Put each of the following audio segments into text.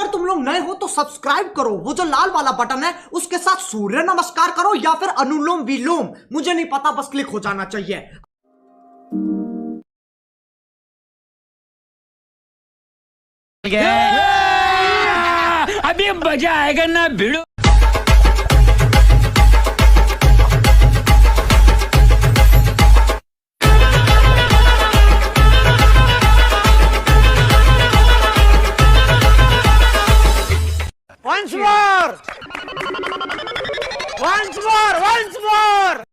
अगर तुम लोग नए हो तो सब्सक्राइब करो, वो जो लाल वाला बटन है उसके साथ सूर्य नमस्कार करो या फिर अनुलोम विलोम, मुझे नहीं पता, बस क्लिक हो जाना चाहिए। अभी मजा आएगा ना भिड़ो। Once more! Once more! Once more!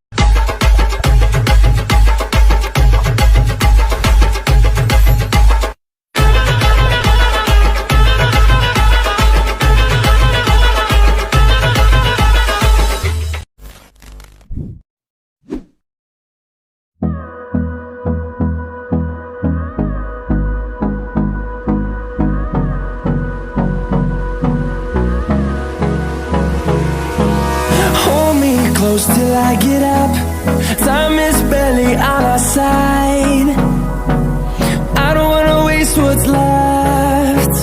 Close till I get up. Time is barely on our side. I don't wanna waste what's left.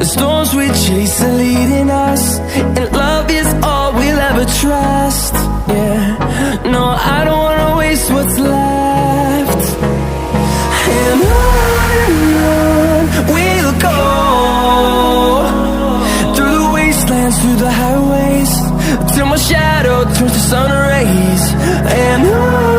The storms we chase are leading us, and love is all we'll ever trust. Yeah, no, I don't wanna waste what's left. And on we'll go, through the wastelands, through the highways, till my shadow turns to sun rays. And on